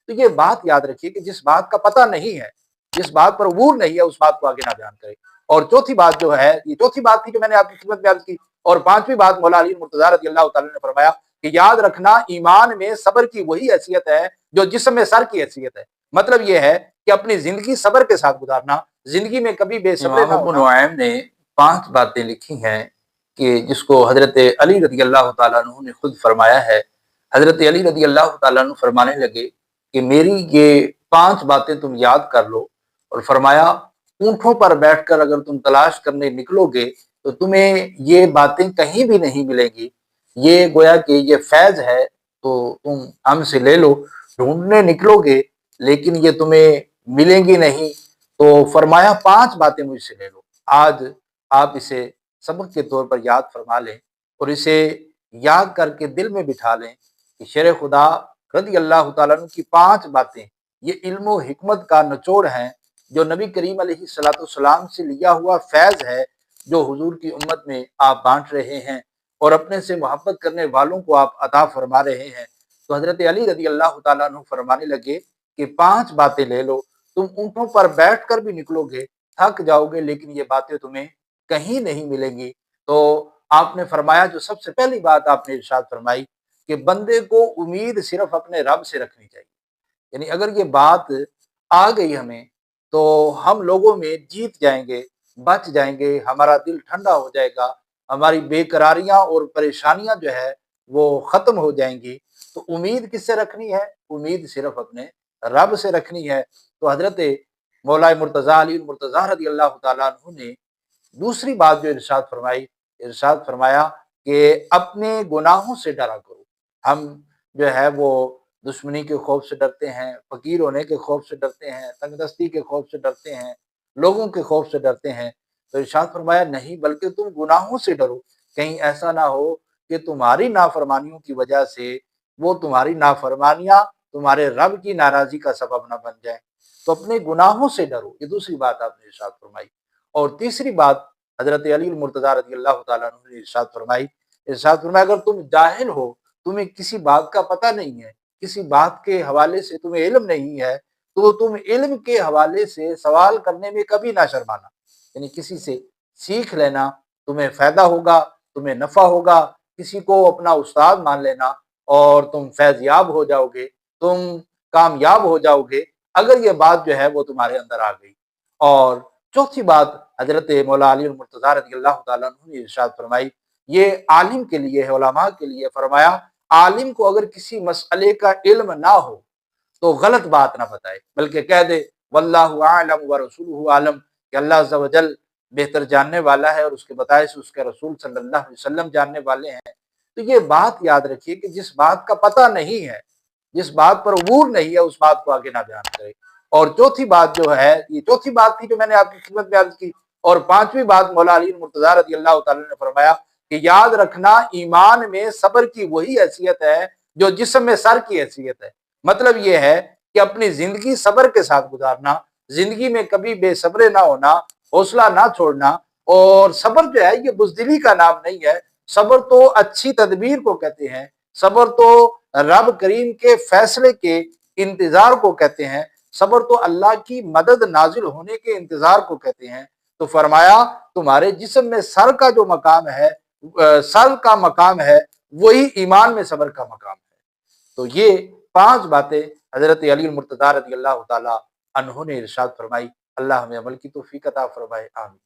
تو یہ بات یاد رکھیے کہ جس بات کا پتہ نہیں ہے، جس بات پر عبور نہیں ہے، اس بات کو آگے نہ بیان کرے۔ اور چوتھی بات جو ہے، یہ چوتھی بات تھی جو میں نے آپ کی خدمت میں عرض کی، اور پانچویں بات مولا علی مرتضیٰ رضی اللہ تعالیٰ نے فرمایا کہ یاد رکھنا ایمان میں صبر کی وہی حیثیت ہے جو جسم میں سر کی حیثیت ہے۔ مطلب یہ ہے کہ اپنی زندگی صبر کے ساتھ گزارنا، زندگی میں کبھی بے صبرے امام نہ ابو ہونا۔ نعیم نے 5 باتیں لکھی ہیں کہ جس کو حضرت علی رضی اللہ تعالیٰ عنہ نے خود فرمایا ہے۔ حضرت علی رضی اللہ تعالیٰ عنہ فرمانے لگے کہ میری یہ 5 باتیں تم یاد کر لو، اور فرمایا اونٹوں پر بیٹھ کر اگر تم تلاش کرنے نکلو گے تو تمہیں یہ باتیں کہیں بھی نہیں ملیں گی، یہ گویا کہ یہ فیض ہے تو تم ہم سے لے لو، ڈھونڈنے نکلو گے لیکن یہ تمہیں ملیں گی نہیں، تو فرمایا 5 باتیں مجھ سے لے لو۔ آج آپ اسے سبق کے طور پر یاد فرما لیں اور اسے یاد کر کے دل میں بٹھا لیں کہ شیر خدا رضی اللہ تعالیٰ عنہ کی 5 باتیں یہ علم و حکمت کا نچوڑ ہیں، جو نبی کریم علیہ الصلوۃ والسلام سے لیا ہوا فیض ہے، جو حضور کی امت میں آپ بانٹ رہے ہیں اور اپنے سے محبت کرنے والوں کو آپ عطا فرما رہے ہیں۔ تو حضرت علی رضی اللہ تعالیٰ عنہ فرمانے لگے کہ 5 باتیں لے لو، تم اونٹوں پر بیٹھ کر بھی نکلو گے، تھک جاؤ گے، لیکن یہ باتیں تمہیں کہیں نہیں ملیں گی۔ تو آپ نے فرمایا، جو سب سے پہلی بات آپ نے ارشاد فرمائی کہ بندے کو امید صرف اپنے رب سے رکھنی چاہیے۔ یعنی اگر یہ بات آ گئی ہمیں تو ہم لوگوں میں جیت جائیں گے، بچ جائیں گے، ہمارا دل ٹھنڈا ہو جائے گا، ہماری بے قراریاں اور پریشانیاں جو ہے وہ ختم ہو جائیں گی۔ تو امید کس سے رکھنی ہے؟ امید صرف اپنے رب سے رکھنی ہے۔ تو حضرت مولا مرتضیٰ علی مرتضیٰ رضی اللہ تعالیٰ عنہ نے دوسری بات جو ارشاد فرمایا کہ اپنے گناہوں سے ڈرا کرو۔ ہم جو ہے وہ دشمنی کے خوف سے ڈرتے ہیں، فقیر ہونے کے خوف سے ڈرتے ہیں، تنگ دستی کے خوف سے ڈرتے ہیں، لوگوں کے خوف سے ڈرتے ہیں۔ تو ارشاد فرمایا نہیں، بلکہ تم گناہوں سے ڈرو، کہیں ایسا نہ ہو کہ تمہاری نافرمانیوں کی وجہ سے وہ تمہاری نافرمانیاں تمہارے رب کی ناراضی کا سبب نہ بن جائیں۔ تو اپنے گناہوں سے ڈرو، یہ دوسری بات آپ نے ارشاد فرمائی۔ اور تیسری بات حضرت علی المرتضیٰ رضی اللہ تعالیٰ عنہ نے ارشاد فرمایا اگر تم جاہل ہو، تمہیں کسی بات کا پتہ نہیں ہے، کسی بات کے حوالے سے تمہیں علم نہیں ہے، تو تم علم کے حوالے سے سوال کرنے میں کبھی نہ شرمانا۔ یعنی کسی سے سیکھ لینا، تمہیں فائدہ ہوگا، تمہیں نفع ہوگا، کسی کو اپنا استاد مان لینا اور تم فیض یاب ہو جاؤ گے، تم کامیاب ہو جاؤ گے اگر یہ بات جو ہے وہ تمہارے اندر آ گئی۔ اور چوتھی بات حضرت مولا علی المرتضیٰ رضی اللہ تعالیٰ عنہ نے ارشاد فرمائی، یہ عالم کے لیے ہے، علماء کے لیے۔ فرمایا عالم کو اگر کسی مسئلے کا علم نہ ہو تو غلط بات نہ بتائے، بلکہ کہہ دے واللہ اعلم ورسولہ اعلم، کہ اللہ عز و جل بہتر جاننے والا ہے اور اس کے بتائے سے اس کے رسول صلی اللہ علیہ وسلم جاننے والے ہیں۔ تو یہ بات یاد رکھیے کہ جس بات کا پتہ نہیں ہے، جس بات پر عبور نہیں ہے، اس بات کو آگے نہ بیان کرے۔ اور چوتھی بات جو ہے، یہ چوتھی بات تھی جو میں نے آپ کی خدمت میں عرض کی، اور پانچویں بات مولا علی مرتضیٰ رضی اللہ تعالیٰ نے فرمایا کہ یاد رکھنا ایمان میں صبر کی وہی حیثیت ہے جو جسم میں سر کی حیثیت ہے۔ مطلب یہ ہے کہ اپنی زندگی صبر کے ساتھ گزارنا، زندگی میں کبھی بے صبرے نہ ہونا، حوصلہ نہ چھوڑنا۔ اور صبر جو ہے یہ بزدلی کا نام نہیں ہے، صبر تو اچھی تدبیر کو کہتے ہیں، صبر تو رب کریم کے فیصلے کے انتظار کو کہتے ہیں، صبر تو اللہ کی مدد نازل ہونے کے انتظار کو کہتے ہیں۔ تو فرمایا تمہارے جسم میں سر کا جو مقام ہے، سر کا مقام ہے، وہی ایمان میں صبر کا مقام ہے۔ تو یہ 5 باتیں حضرت علی المرتضیٰ رضی اللہ تعالیٰ عنہ نے ارشاد فرمائی۔ اللہ ہمیں عمل کی توفیق عطا فرمائے، آمین۔